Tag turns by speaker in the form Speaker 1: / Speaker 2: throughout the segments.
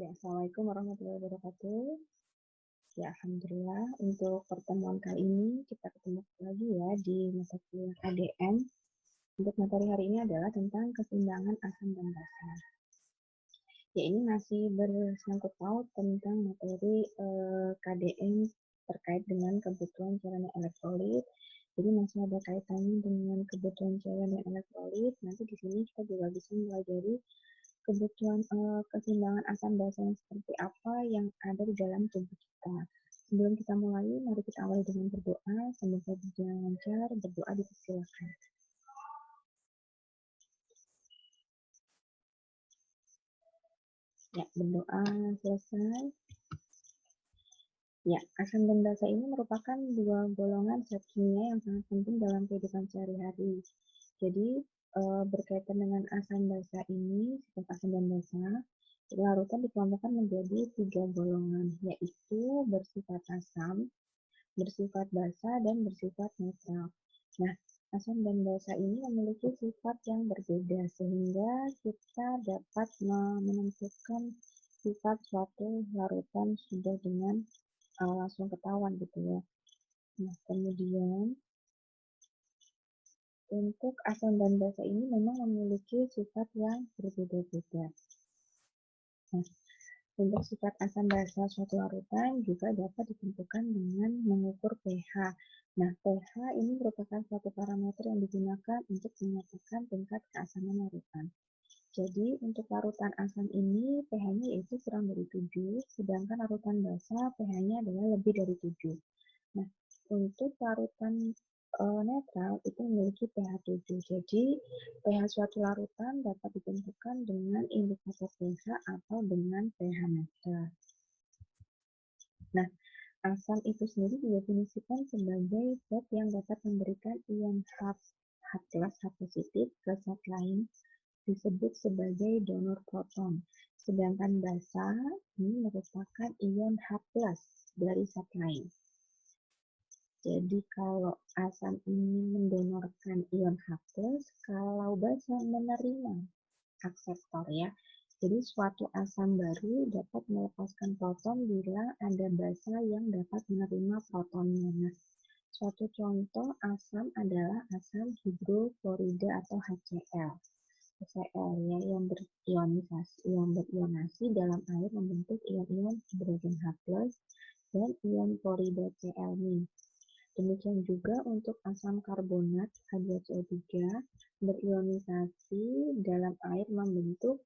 Speaker 1: Ya, Assalamualaikum warahmatullahi wabarakatuh. Ya, Alhamdulillah untuk pertemuan kali ini kita ketemu lagi ya di mata kuliah KDN. Untuk materi hari ini adalah tentang keseimbangan asam dan basa. Ya, ini masih bersangkut paut tentang materi KDN terkait dengan kebutuhan cairan dan elektrolit. Jadi masih ada kaitannya dengan kebutuhan cairan dan elektrolit. Nanti di sini kita juga bisa mempelajari kebutuhan keseimbangan asam basa yang seperti apa yang ada di dalam tubuh kita. Sebelum kita mulai, mari kita awali dengan berdoa. Semoga berjalan lancar. Berdoa dipersilakan. Ya, berdoa selesai. Ya, asam dan basa ini merupakan dua golongan zat kimia yang sangat penting dalam kehidupan sehari-hari. Jadi, berkaitan dengan asam basa ini, sifat asam dan basa, larutan dikelompokkan menjadi 3 golongan, yaitu bersifat asam, bersifat basa, dan bersifat netral. Nah, asam dan basa ini memiliki sifat yang berbeda, sehingga kita dapat menentukan sifat suatu larutan sudah dengan langsung ketahuan gitu ya. Nah, kemudian untuk asam dan basa ini memang memiliki sifat yang berbeda-beda. Nah, untuk sifat asam basa suatu larutan juga dapat ditentukan dengan mengukur pH. Nah, pH ini merupakan suatu parameter yang digunakan untuk menyatakan tingkat keasaman larutan. Jadi, untuk larutan asam ini pH-nya yaitu kurang dari 7, sedangkan larutan basa pH-nya adalah lebih dari 7. Nah, untuk larutan netral itu memiliki pH 7. Jadi, pH suatu larutan dapat ditentukan dengan indikator pH atau dengan pH netral. Nah, asam itu sendiri didefinisikan sebagai zat yang dapat memberikan ion H+, H positif ke zat lain disebut sebagai donor proton. Sedangkan basa ini merupakan ion H+ dari zat lain. Jadi kalau asam ini mendonorkan ion H+, kalau basa menerima akseptor ya. Jadi suatu asam baru dapat melepaskan proton bila ada basa yang dapat menerima protonnya. Nah, suatu contoh asam adalah asam hidroklorida atau HCl. HCl ya yang berionasi dalam air membentuk ion-ion hidrogen H+ dan ion klorida Cl-. Demikian juga untuk asam karbonat H2CO3 berionisasi dalam air membentuk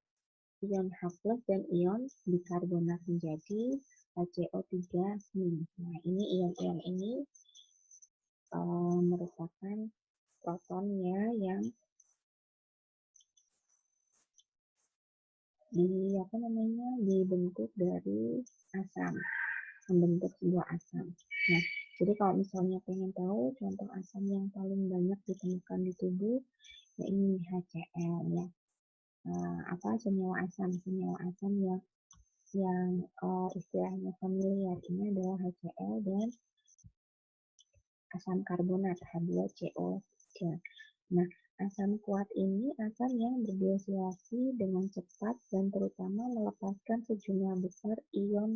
Speaker 1: ion H+ dan ion bikarbonat menjadi HCO3-. Nah, ini ion-ion ini merupakan protonnya yang dibentuk dari asam, membentuk sebuah asam. Nah, jadi kalau misalnya pengen tahu contoh asam yang paling banyak ditemukan di tubuh, ya ini HCl ya. Apa senyawa asam yang istilahnya familiar ini adalah HCl dan asam karbonat H2CO3. Nah, asam kuat ini asam yang berdioksirasi dengan cepat dan terutama melepaskan sejumlah besar ion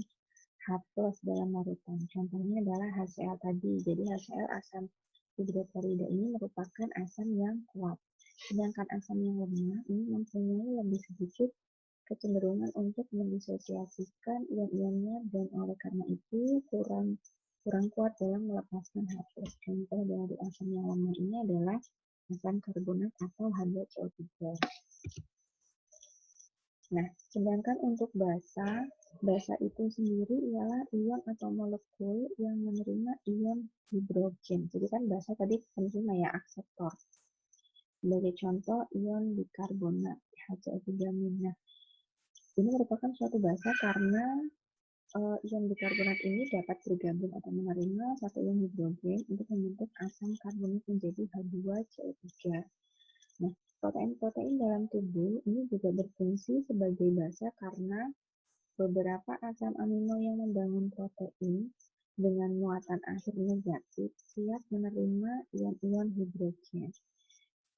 Speaker 1: H+ dalam larutan. Contohnya adalah HCl tadi. Jadi HCl asam hidroklorida ini merupakan asam yang kuat. Sedangkan asam yang lemah ini mempunyai lebih sedikit kecenderungan untuk mendisosiasikan ion-ionnya dan oleh karena itu kurang kuat dalam melepaskan H+. Contoh dari asam yang lemah ini adalah asam karbonat atau H2CO3. Nah, sedangkan untuk basa itu sendiri ialah ion atau molekul yang menerima ion hidrogen. Jadi kan basa tadi penerima ya, akseptor. Sebagai contoh ion bikarbonat HCl3-. Nah, ini merupakan suatu basa karena ion bikarbonat ini dapat bergabung atau menerima satu ion hidrogen untuk membentuk asam karbonat menjadi H2CO3. Nah, protein-protein dalam tubuh ini juga berfungsi sebagai basa karena beberapa asam amino yang membangun protein dengan muatan akhir negatif siap menerima ion-ion hidrogen.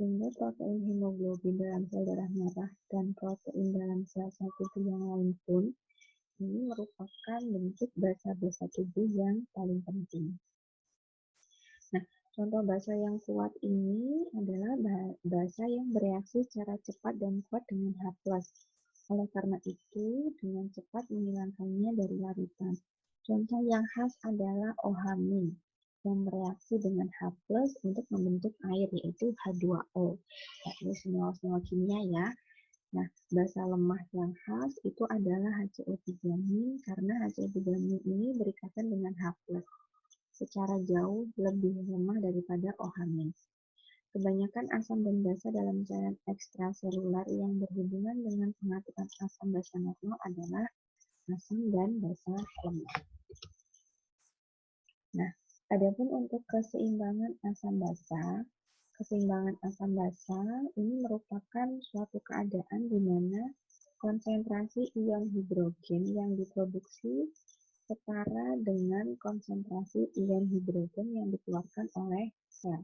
Speaker 1: Sehingga protein hemoglobin dalam sel darah merah dan protein dalam sel tubuh yang lain pun ini merupakan bentuk basa-basa tubuh yang paling penting. Nah, contoh basa yang kuat ini adalah basa yang bereaksi secara cepat dan kuat dengan H+. Oleh karena itu, dengan cepat menghilangkannya dari larutan. Contoh yang khas adalah OH- yang bereaksi dengan H+ untuk membentuk air, yaitu H2O. Nah, ini senyawa-senyawa kimia ya. Nah, basa lemah yang khas itu adalah HCO3- karena HCO3- ini berikatan dengan H+ secara jauh lebih lemah daripada OH-. Kebanyakan asam dan basa dalam cairan ekstraselular yang berhubungan dengan pengaturan asam basa normal adalah asam dan basa lemah. Nah, adapun untuk keseimbangan asam basa ini merupakan suatu keadaan di mana konsentrasi ion hidrogen yang diproduksi setara dengan konsentrasi ion hidrogen yang dikeluarkan oleh sel.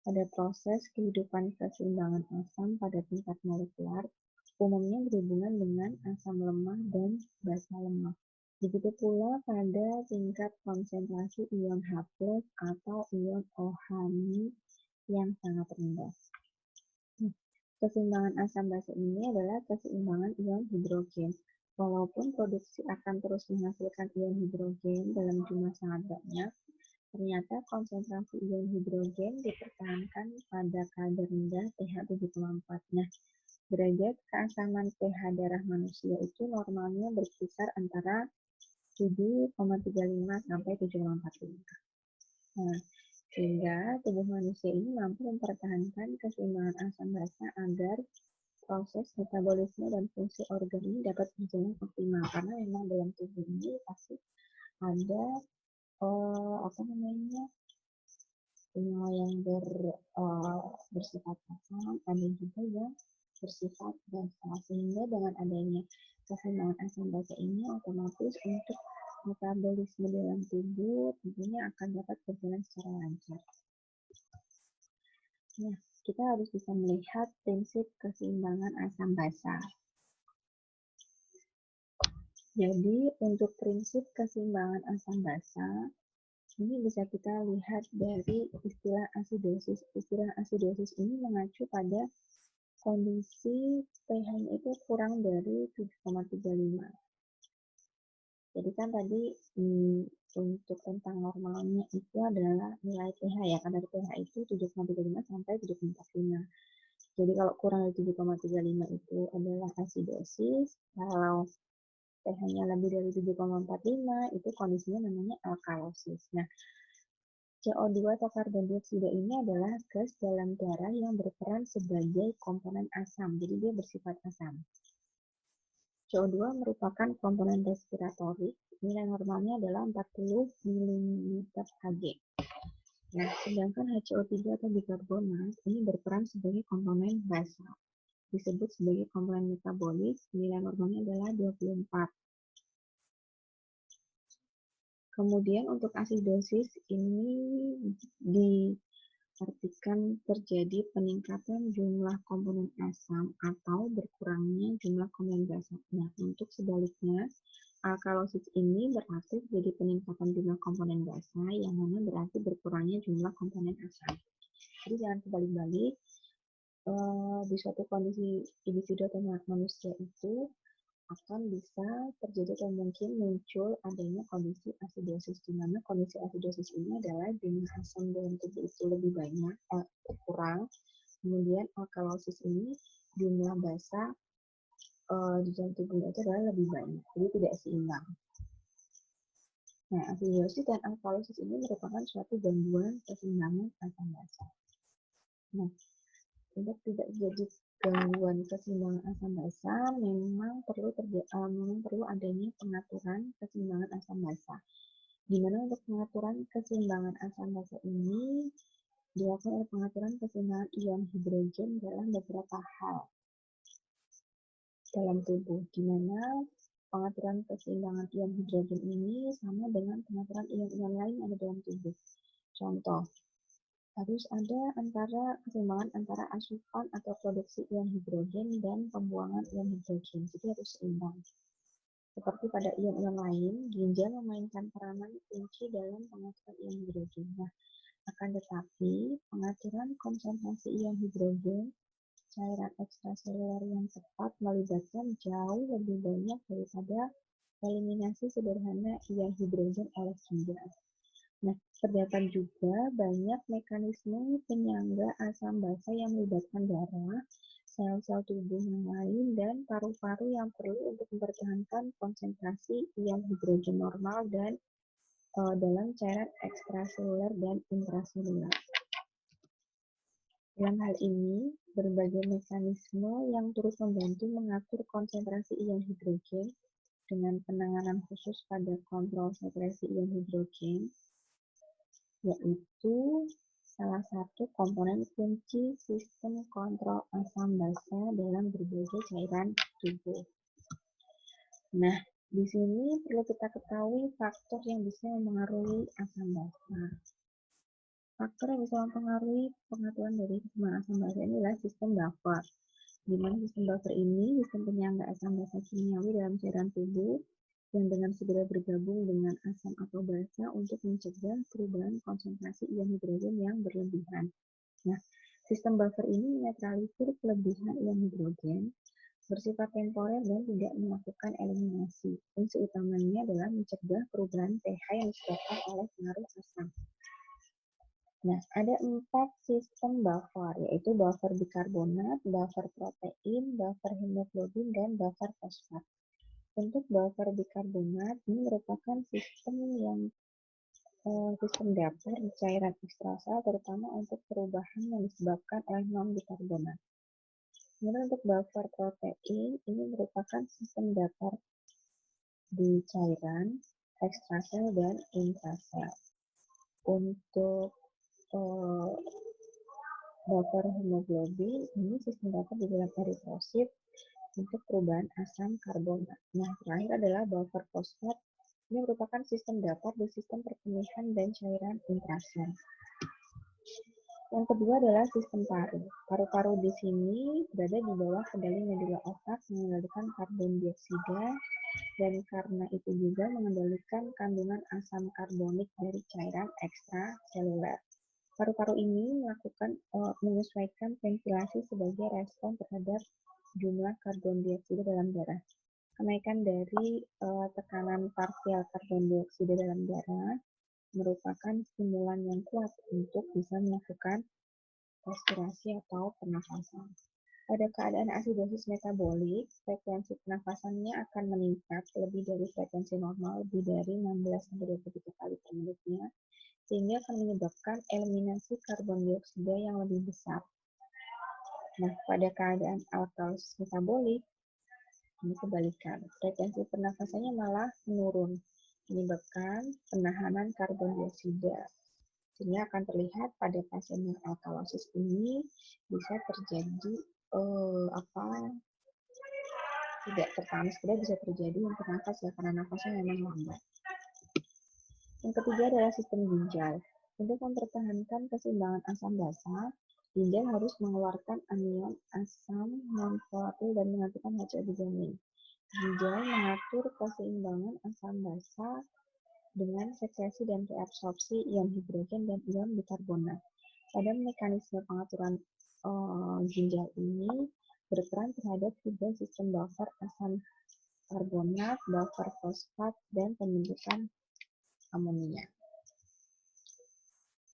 Speaker 1: Pada proses kehidupan keseimbangan asam pada tingkat molekular, umumnya berhubungan dengan asam lemah dan basa lemah. Begitu pula pada tingkat konsentrasi ion H+ atau ion OH- yang sangat rendah. Keseimbangan asam basa ini adalah keseimbangan ion hidrogen. Walaupun produksi akan terus menghasilkan ion hidrogen dalam jumlah sangat banyak, ternyata konsentrasi ion hidrogen dipertahankan pada kadar rendah pH 7,4. Nah, derajat keasaman pH darah manusia itu normalnya berkisar antara 7,35 sampai 7,45. Nah, sehingga tubuh manusia ini mampu mempertahankan keseimbangan asam basa agar proses metabolisme dan fungsi organ ini dapat berjalan optimal, karena memang dalam tubuh ini pasti ada senyawa yang bersifat asam, ada juga yang bersifat basa, sehingga dengan adanya keseimbangan asam basa ini otomatis untuk metabolisme dalam tubuh tentunya akan dapat berjalan secara lancar. Nah, kita harus bisa melihat prinsip keseimbangan asam basa. Jadi, untuk prinsip keseimbangan asam basa, ini bisa kita lihat dari istilah asidosis. Istilah asidosis ini mengacu pada kondisi pH-nya itu kurang dari 7,35. Jadi kan tadi untuk tentang normalnya itu adalah nilai pH ya. Kadar pH itu 7,35 sampai 7,45. Jadi kalau kurang dari 7,35 itu adalah asidosis. Kalau pH-nya lebih dari 7,45 itu kondisinya namanya alkalosis. Nah, CO2 atau karbon dioksida ini adalah gas dalam darah yang berperan sebagai komponen asam. Jadi dia bersifat asam. CO2 merupakan komponen respiratorik. Nilai normalnya adalah 40 ml/Hg. Nah, sedangkan HCO3 atau bikarbonat ini berperan sebagai komponen basa. Disebut sebagai komponen metabolis, nilai normalnya adalah 24. Kemudian untuk asidosis ini diartikan terjadi peningkatan jumlah komponen asam atau berkurangnya jumlah komponen basa. Nah, untuk sebaliknya, alkalosis ini berarti terjadi peningkatan jumlah komponen basa, yang mana berarti berkurangnya jumlah komponen asam. Jadi jangan kebalik-balik. Di suatu kondisi individu atau manusia itu akan bisa terjadi atau mungkin muncul adanya kondisi asidosis, di mana kondisi asidosis ini adalah jumlah asam dalam tubuh itu lebih banyak, kurang. Kemudian alkalosis ini jumlah basa di dalam tubuh itu adalah lebih banyak, jadi tidak seimbang. Nah, asidosis dan alkalosis ini merupakan suatu gangguan keseimbangan asam basa. Nah, untuk tidak terjadi gangguan keseimbangan asam basa, memang perlu adanya pengaturan keseimbangan asam basa. Di mana untuk pengaturan keseimbangan asam basa ini dilakukan oleh pengaturan keseimbangan ion hidrogen dalam beberapa hal dalam tubuh, di mana pengaturan keseimbangan ion hidrogen ini sama dengan pengaturan ion-ion lain yang ada dalam tubuh. Contoh, harus ada keseimbangan antara asupan atau produksi ion hidrogen dan pembuangan ion hidrogen. Jadi harus seimbang. Seperti pada ion-ion lain, ginjal memainkan peranan kunci dalam pengaturan ion hidrogen. Nah, akan tetapi, pengaturan konsentrasi ion hidrogen cairan ekstraseluler yang tepat melibatkan jauh lebih banyak daripada eliminasi sederhana ion hidrogen oleh ginjal. Nah, terdapat juga banyak mekanisme penyangga asam basa yang melibatkan darah, sel-sel tubuh yang lain, dan paru-paru yang perlu untuk mempertahankan konsentrasi ion hidrogen normal dan dalam cairan ekstraseluler dan intraseluler. Dalam hal ini, berbagai mekanisme yang turut membantu mengatur konsentrasi ion hidrogen dengan penanganan khusus pada kontrol sekresi ion hidrogen, yaitu salah satu komponen kunci sistem kontrol asam basa dalam berbagai cairan tubuh. Nah, di sini perlu kita ketahui faktor yang bisa mempengaruhi asam basa. Faktor yang bisa mempengaruhi pengaturan dari keseimbangan asam basa ini adalah sistem buffer. Di mana sistem buffer ini sistem penyangga asam basa kimiawi dalam cairan tubuh yang dengan segera bergabung dengan asam atau basa untuk mencegah perubahan konsentrasi ion hidrogen yang berlebihan. Nah, sistem buffer ini menetralisir kelebihan ion hidrogen, bersifat temporer dan tidak melakukan eliminasi. Fungsi utamanya adalah mencegah perubahan pH yang disebabkan oleh pengaruh asam. Nah, ada 4 sistem buffer, yaitu buffer bikarbonat, buffer protein, buffer hemoglobin, dan buffer fosfat. Untuk buffer bikarbonat, ini merupakan sistem dapur di cairan ekstrasel, terutama untuk perubahan yang disebabkan oleh non-bikarbonat. Kemudian untuk buffer protein, ini merupakan sistem dapur di cairan ekstrasel dan intrasel. Untuk buffer hemoglobin, ini sistem dapur di dalam eritrosit untuk perubahan asam karbonat. Nah, terakhir adalah buffer fosfat. Ini merupakan sistem dapur di sistem perpenihan dan cairan intrasel. Yang kedua adalah sistem paru. Paru-paru di sini berada di bawah kendali medula otak mengendalikan karbon dioksida dan karena itu juga mengendalikan kandungan asam karbonik dari cairan ekstraseluler. Paru-paru ini menyesuaikan ventilasi sebagai respon terhadap jumlah karbon dioksida dalam darah. Kenaikan dari tekanan parsial karbon dioksida dalam darah merupakan stimulan yang kuat untuk bisa melakukan respirasi atau pernafasan. Pada keadaan asidosis metabolik, frekuensi pernafasannya akan meningkat lebih dari frekuensi normal, lebih dari 16-23 kali per menitnya, sehingga akan menyebabkan eliminasi karbon dioksida yang lebih besar. Nah, pada keadaan alkalosis metabolik, ini kebalikan. Frekuensi pernafasannya malah menurun, menyebabkan penahanan karbon dioksida. Sehingga akan terlihat pada pasien yang alkalosis ini bisa terjadi tidak tertahan segera bisa terjadi untuk nafas ya, karena nafasnya memang lambat. Yang ketiga adalah sistem ginjal. Untuk mempertahankan keseimbangan asam basa, ginjal harus mengeluarkan anion asam non-volatil dan menggantikan HCl. Ginjal mengatur keseimbangan asam basa dengan sekresi dan reabsorpsi ion hidrogen dan ion bikarbonat. Pada mekanisme pengaturan ginjal ini berperan terhadap tiga sistem buffer asam karbonat, buffer fosfat, dan pembentukan amonia.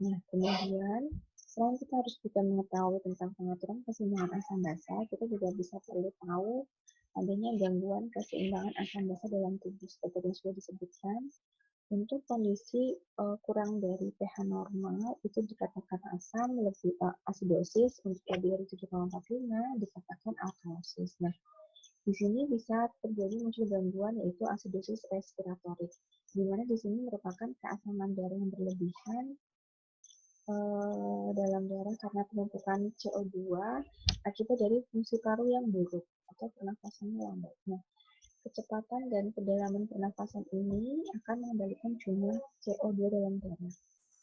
Speaker 1: Nah, kemudian selain kita harus bisa mengetahui tentang pengaturan keseimbangan asam basa, kita juga bisa perlu tahu adanya gangguan keseimbangan asam basa dalam tubuh seperti yang sudah disebutkan. Untuk kondisi kurang dari pH normal itu dikatakan asam, lebih asidosis, untuk lebih dari 7,45 dikatakan alkalosis. Nah, di sini bisa terjadi muncul gangguan yaitu asidosis respiratorik, di mana di sini merupakan keasaman darah yang berlebihan dalam darah karena penumpukan CO2 akibat dari fungsi paru yang buruk atau pernafasannya lambat. Nah, kecepatan dan kedalaman pernafasan ini akan mengendalikan jumlah CO2 dalam darah.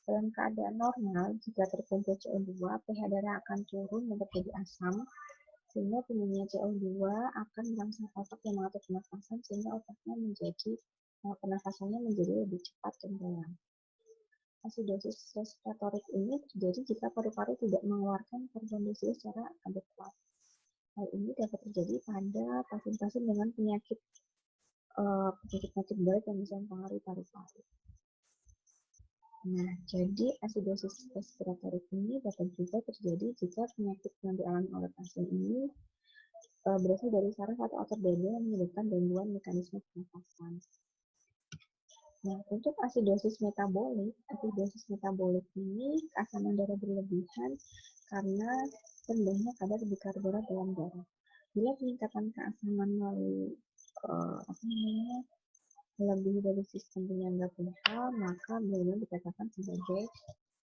Speaker 1: Dalam keadaan normal, jika terkumpul CO2, pH darah akan turun dan terjadi asam, sehingga tingginya CO2 akan merangsang otak yang mengatur pernafasan sehingga otaknya menjadi pernafasannya menjadi lebih cepat dan dalam. Asidosis respiratorik ini terjadi jika paru-paru tidak mengeluarkan karbon dioksida secara adekuat. Hal ini dapat terjadi pada pasien-pasien dengan penyakit berat yang bisa mempengaruhi paru-paru. Nah, jadi asidosis respiratorik ini dapat juga terjadi jika penyakit yang dialami oleh pasien ini berasal dari saraf atau otot dada yang menyebabkan gangguan mekanisme pernafasan. Nah, untuk asidosis metabolik ini keasaman darah berlebihan karena rendahnya kadar bikarbonat dalam darah. Bila peningkatan keasaman melalui lebih dari sistem penyangga pH, maka benar dikatakan sebagai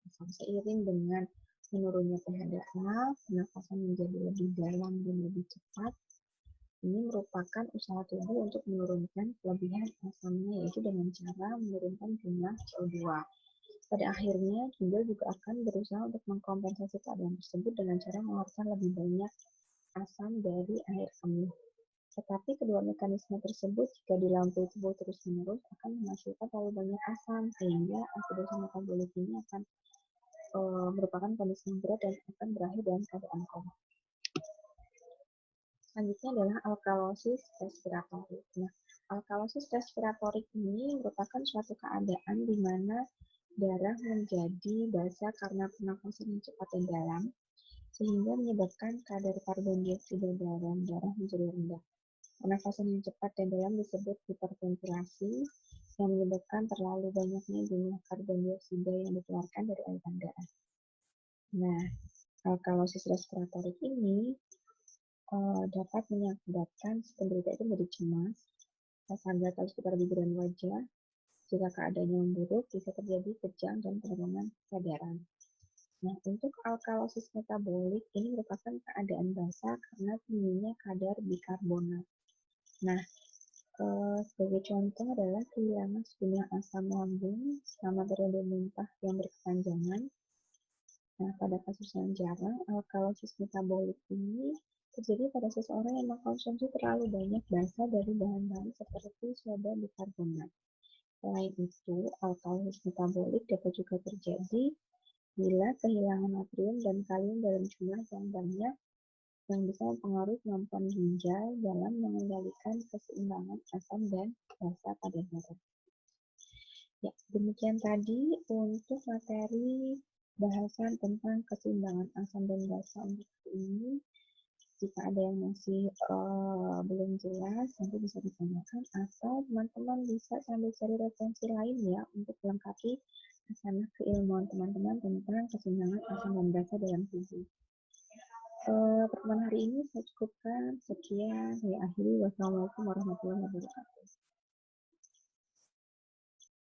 Speaker 1: asam. Seiring dengan menurunnya pH darah, pernafasan menjadi lebih dalam dan lebih cepat. Ini merupakan usaha tubuh untuk menurunkan kelebihan asamnya, yaitu dengan cara menurunkan jumlah CO2. Pada akhirnya, ginjal juga akan berusaha untuk mengkompensasi keadaan tersebut dengan cara mengeluarkan lebih banyak asam dari air kemih. Tetapi kedua mekanisme tersebut jika dilampaui tubuh terus-menerus akan menghasilkan terlalu banyak asam, sehingga asidosis metabolik ini akan merupakan kondisi yang berat dan akan berakhir dalam keadaan koma. Selanjutnya adalah alkalosis respiratorik. Nah, alkalosis respiratorik ini merupakan suatu keadaan di mana darah menjadi basah karena pernafasan yang cepat dan dalam, sehingga menyebabkan kadar karbon dioksida dalam darah menjadi rendah. Pernafasan yang cepat dan dalam disebut hiperventilasi, yang menyebabkan terlalu banyaknya jumlah karbon dioksida yang dikeluarkan dari aliran darah. Nah, alkalosis respiratorik ini dapat mengakibatkan si penderita itu menjadi cemas, rasa gatal sekitar bibir dan wajah. Jika keadaannya memburuk, bisa terjadi kejang dan penurunan kesadaran. Nah, untuk alkalosis metabolik ini merupakan keadaan basah karena tingginya kadar bikarbonat. Nah, sebagai contoh adalah kehilangan sejumlah asam lambung selama periode muntah yang berkepanjangan. Nah, pada kasus yang jarang, alkalosis metabolik ini terjadi pada seseorang yang mengkonsumsi terlalu banyak basa dari bahan-bahan seperti soda bikarbonat. Selain itu, alkalosis metabolik dapat juga terjadi bila kehilangan natrium dan kalium dalam jumlah yang banyak yang bisa mempengaruhi kemampuan ginjal dalam mengendalikan keseimbangan asam dan basa pada darah. Ya, demikian tadi untuk materi bahasan tentang keseimbangan asam dan basa untuk hari ini. Jika ada yang masih belum jelas, nanti bisa ditanyakan atau teman-teman bisa sambil cari referensi lain ya untuk melengkapi hasanah keilmuan teman-teman tentang keseimbangan asam dan basa dalam tubuh. Pertemuan hari ini saya cukupkan. Sekian, saya akhiri. Wassalamualaikum warahmatullahi wabarakatuh.